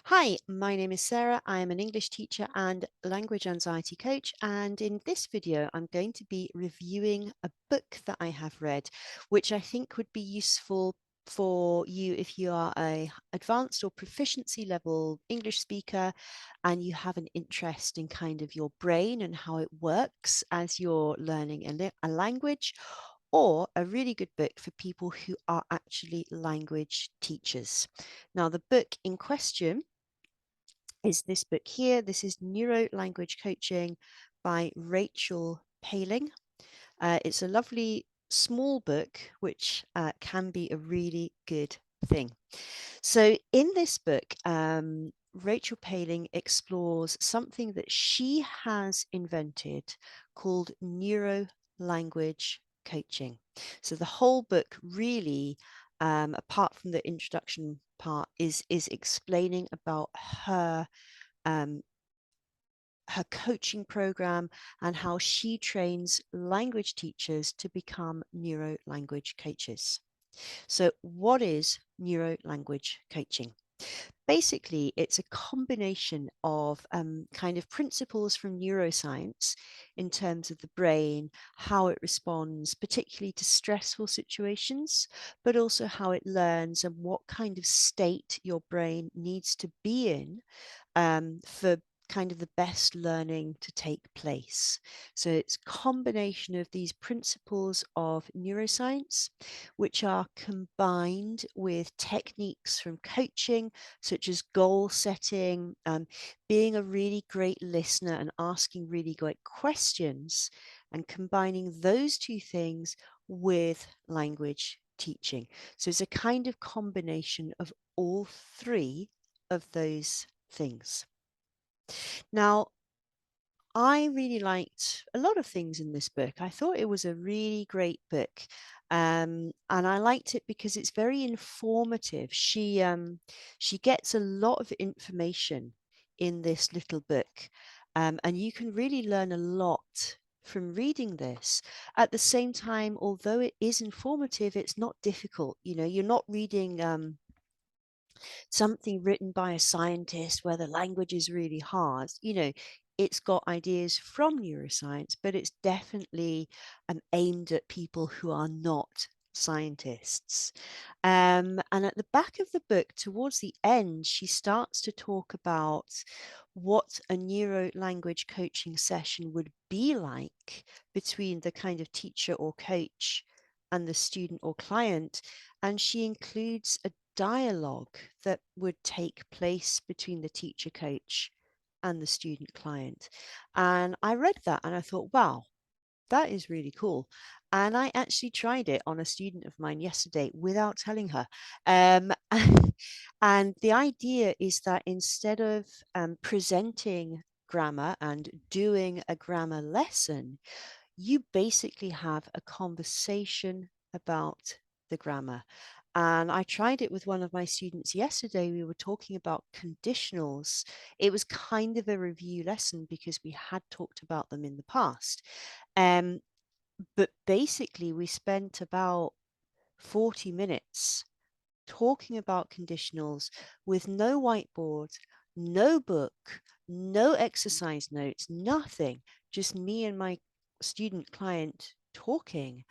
Hi, my name is Sarah. I am an English teacher and language anxiety coach. And in this video, I'm going to be reviewing a book that I have read, which I think would be useful for you if you are a advanced or proficiency level English speaker and you have an interest in kind of your brain and how it works as you're learning a language, or a really good book for people who are actually language teachers. Now, the book in question is this book here. This is Neurolanguage Coaching by Rachel Paling. It's a lovely small book, which can be a really good thing. So, in this book, Rachel Paling explores something that she has invented called neurolanguage coaching. So, the whole book really, apart from the introduction part, is explaining about um, her coaching program and how she trains language teachers to become neuro language coaches. So, what is neuro language coaching? Basically, it's a combination of kind of principles from neuroscience in terms of the brain, how it responds, particularly to stressful situations, but also how it learns and what kind of state your brain needs to be in for kind of the best learning to take place. So it's a combination of these principles of neuroscience, which are combined with techniques from coaching, such as goal setting, being a really great listener and asking really great questions, and combining those two things with language teaching. So it's a kind of combination of all three of those things. Now, I really liked a lot of things in this book. I thought it was a really great book. And I liked it because it's very informative. She gets a lot of information in this little book, and you can really learn a lot from reading this. At the same time, although it is informative, it's not difficult. You know, you're not reading something written by a scientist where the language is really hard. You know, it's got ideas from neuroscience, but it's definitely aimed at people who are not scientists. And at the back of the book, towards the end, she starts to talk about what a neuro language coaching session would be like between the kind of teacher or coach and the student or client. And she includes a dialogue that would take place between the teacher coach and the student client. And I read that and I thought, wow, that is really cool. And I actually tried it on a student of mine yesterday without telling her. Um, and the idea is that instead of presenting grammar and doing a grammar lesson, you basically have a conversation about the grammar. And I tried it with one of my students yesterday. We were talking about conditionals. It was kind of a review lesson because we had talked about them in the past. Um, but basically, we spent about 40 minutes talking about conditionals with no whiteboard, no book, no exercise notes, nothing, just me and my student client talking.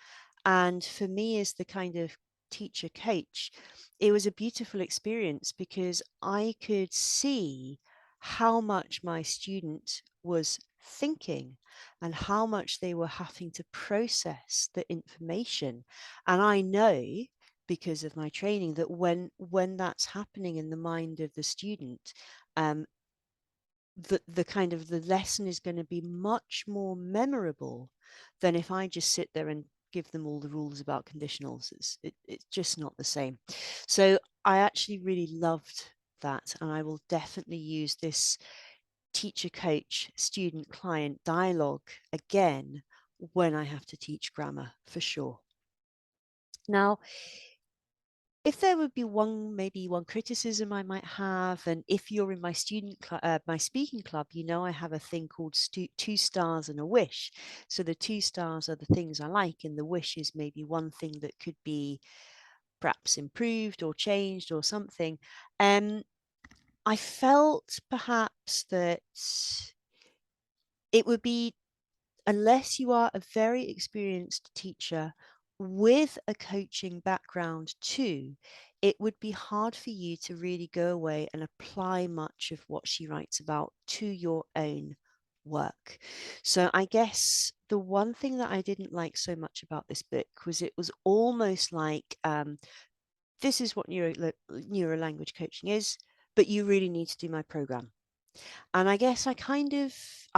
And for me, as the kind of teacher coach, it was a beautiful experience because I could see how much my student was thinking and how much they were having to process the information. And I know because of my training that when that's happening in the mind of the student, um, the kind of the lesson is going to be much more memorable than if I just sit there and give them all the rules about conditionals. It's just not the same. So I actually really loved that, and I will definitely use this teacher coach student client dialogue again when I have to teach grammar for sure. Now, if there would be maybe one criticism I might have, and if you're in my my speaking club, you know I have a thing called 2 stars and a wish. So the 2 stars are the things I like, and the wish is maybe one thing that could be perhaps improved or changed or something. Um, I felt perhaps that it would be, unless you are a very experienced teacher with a coaching background too, it would be hard for you to really go away and apply much of what she writes about to your own work. So I guess the one thing that I didn't like so much about this book was it was almost like, this is what neuro language coaching is, but you really need to do my program. And I guess I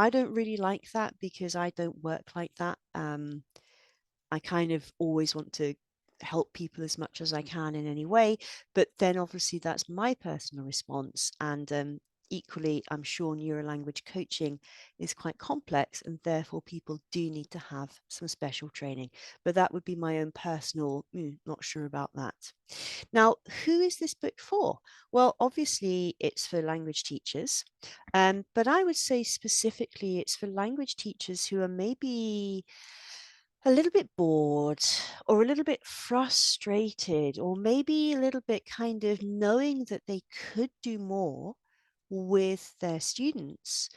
don't really like that because I don't work like that. I kind of always want to help people as much as I can in any way, but then obviously that's my personal response. And equally, I'm sure neurolanguage coaching is quite complex, and therefore people do need to have some special training. But that would be my own personal, not sure about that. Now, who is this book for? Well, obviously, it's for language teachers, but I would say specifically it's for language teachers who are maybe a little bit bored or a little bit frustrated, or maybe a little bit kind of knowing that they could do more with their students,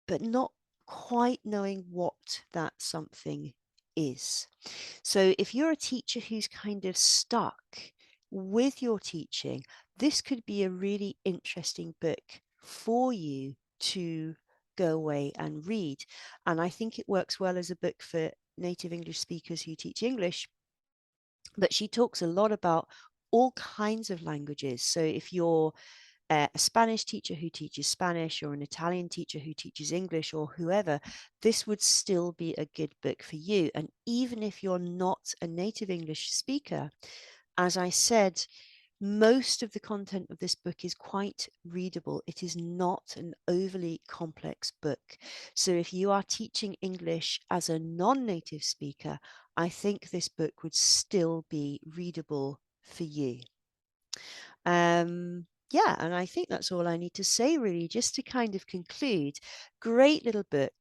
but not quite knowing what that something is. So if you're a teacher who's kind of stuck with your teaching, this could be a really interesting book for you to go away and read. And I think it works well as a book for native English speakers who teach English, but she talks a lot about all kinds of languages. So if you're a Spanish teacher who teaches Spanish, or an Italian teacher who teaches English, or whoever, this would still be a good book for you. And even if you're not a native English speaker, as I said, most of the content of this book is quite readable. It is not an overly complex book. So if you are teaching English as a non-native speaker, I think this book would still be readable for you. Yeah, and I think that's all I need to say, really, just to kind of conclude. Great little book,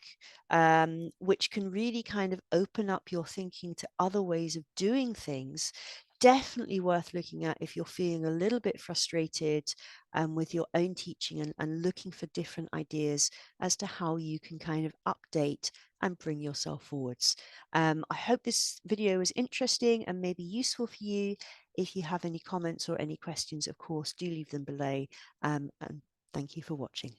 which can really kind of open up your thinking to other ways of doing things. Definitely worth looking at if you're feeling a little bit frustrated with your own teaching, and looking for different ideas as to how you can kind of update and bring yourself forwards. I hope this video was interesting and maybe useful for you. If you have any comments or any questions, of course, do leave them below. And thank you for watching.